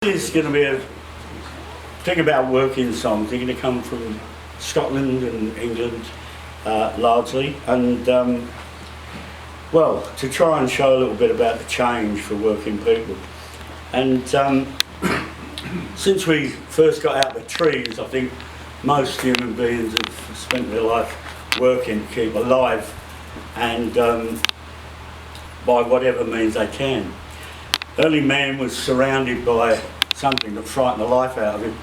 It's going to be a thing about working songs. They're going to come from Scotland and England largely, and well, to try and show a little bit about the change for working people. And since we first got out of the trees, I think most human beings have spent their life working to keep alive, and by whatever means they can. Early man was surrounded by something that frightened the life out of him,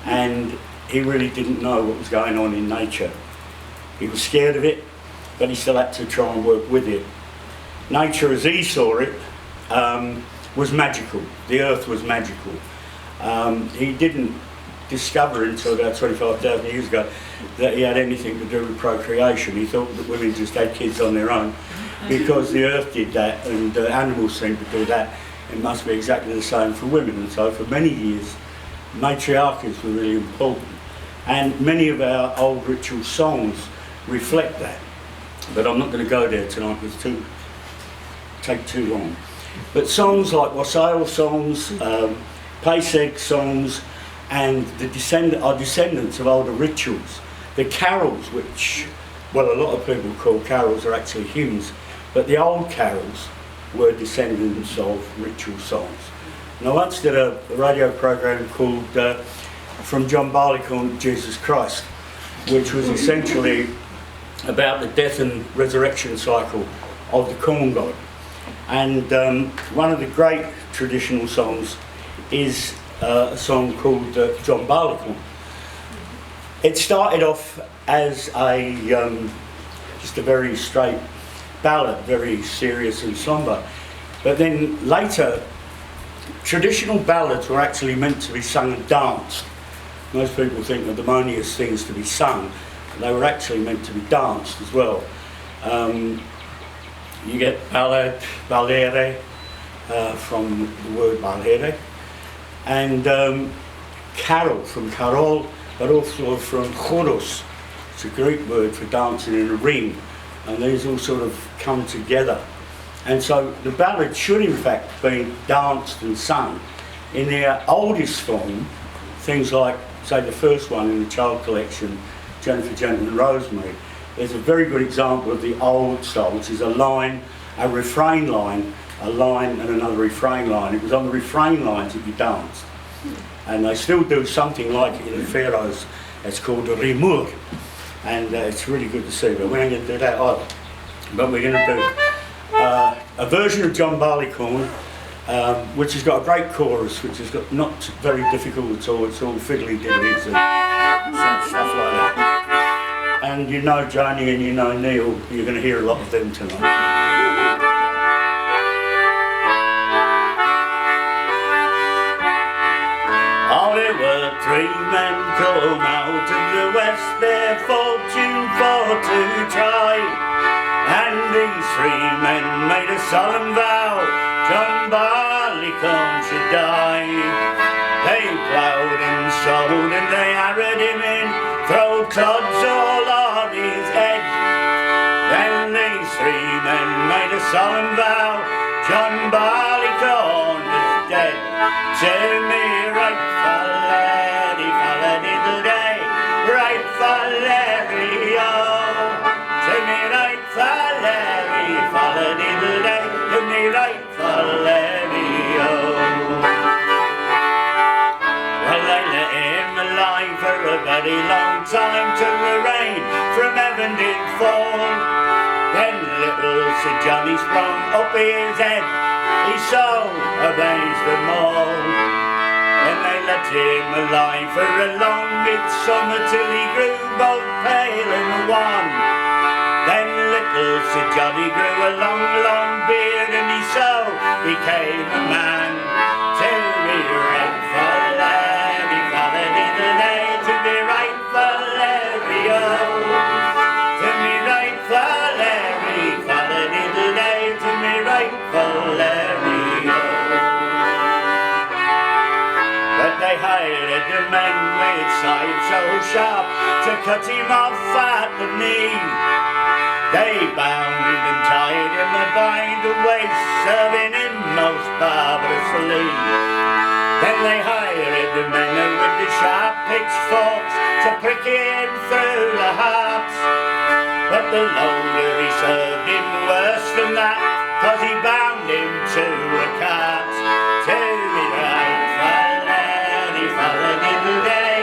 and he really didn't know what was going on in nature. He was scared of it, but he still had to try and work with it. Nature, as he saw it, was magical. The earth was magical. He didn't discover until about 25,000 years ago that he had anything to do with procreation. He thought that women just had kids on their own because the earth did that and animals seemed to do that. It must be exactly the same for women. And so for many years, matriarchies were really important. And many of our old ritual songs reflect that. But I'm not going to go there tonight because it take too long. But songs like wassail songs, Pesach songs, and our descendants of older rituals. The carols, which, well, a lot of people call carols, are actually hymns, but the old carols were descendants of ritual songs. And I once did a radio program called From John Barleycorn to Jesus Christ, which was essentially about the death and resurrection cycle of the corn god. And one of the great traditional songs is a song called John Barleycorn. It started off as just a very straight ballad, very serious and sombre. But then later, traditional ballads were actually meant to be sung and danced. Most people think they're demonious things to be sung, but they were actually meant to be danced as well. You get ballad, ballere, from the word ballere, and carol from carol, but also from choros. It's a Greek word for dancing in a ring, and these all sort of come together. And so the ballad should in fact be danced and sung. In their oldest form, things like, say, the first one in the child collection, Jennifer, Gentleman and Rosemary, there's a very good example of the old style, which is a line, a refrain line, a line and another refrain line. It was on the refrain lines that you danced. And they still do something like it in the Pharaohs. It's called a rimur. And it's really good to see, but we ain't going to do that either. But we're going to do a version of John Barleycorn, which has got a great chorus, which has got not very difficult at all. It's all fiddly-diddlies and stuff like that. And you know Joni and you know Neil, you're going to hear a lot of them tonight. There were three men come out of the west, their fortune for to try. And these three men made a solemn vow, John Barleycorn should die. They ploughed and sowed and they harrowed him in, throw clods all on his head. Then these three men made a solemn vow, John Barleycorn was dead. Tell me right, Falladdy, Falladdy-diddle-day, right, Falladdy-oh. Tell me right, Falladdy, Falladdy-diddle-day, tell me right, Falladdy-oh. Well, they let him alive for a very long time till the rain from heaven did fall. Then little Sir Johnny sprung up his head, he saw amazed them all. Then they let him alive for a long midsummer till he grew both pale and wan. Then little Sir Johnny grew a long, long beard and he so became a man. Till me right, Falladdy, Falladdy-diddle-day, to me right, Falladdy-oh. To me right, Falladdy, Falladdy-diddle-day, to me right, Falladdy-oh. But they hired the men with scythes so sharp to cut him off at the knee. They bound and tied him by the waist, serving him most barbarously. Then they pitchforks to prick him through the heart. But the loader he served him worse than that, 'cause he bound him to a cart. To me right for Larry, for the little day,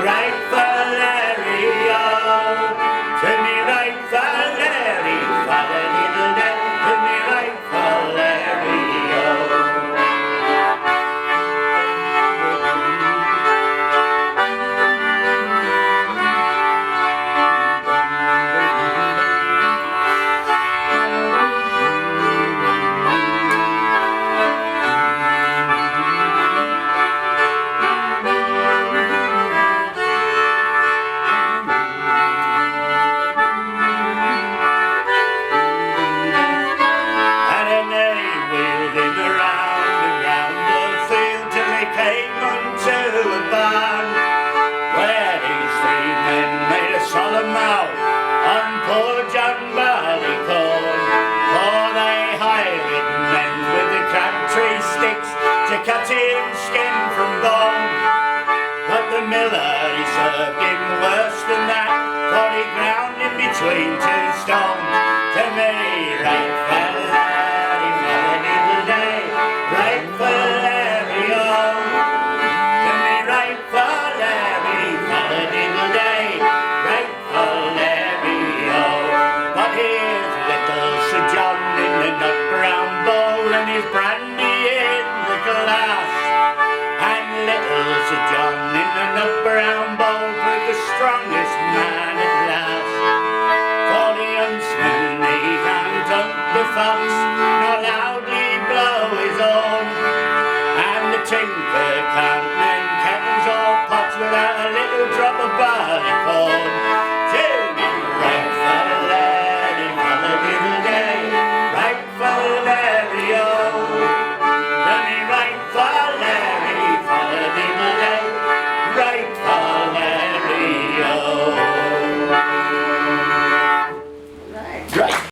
right for Larry, oh. To me right for Larry, for the little day, to me right for Larry, oh. Came unto a barn where these three men made a solemn vow on poor John Barleycorn, for they hired men with the crabtree sticks to cut him skin from bone.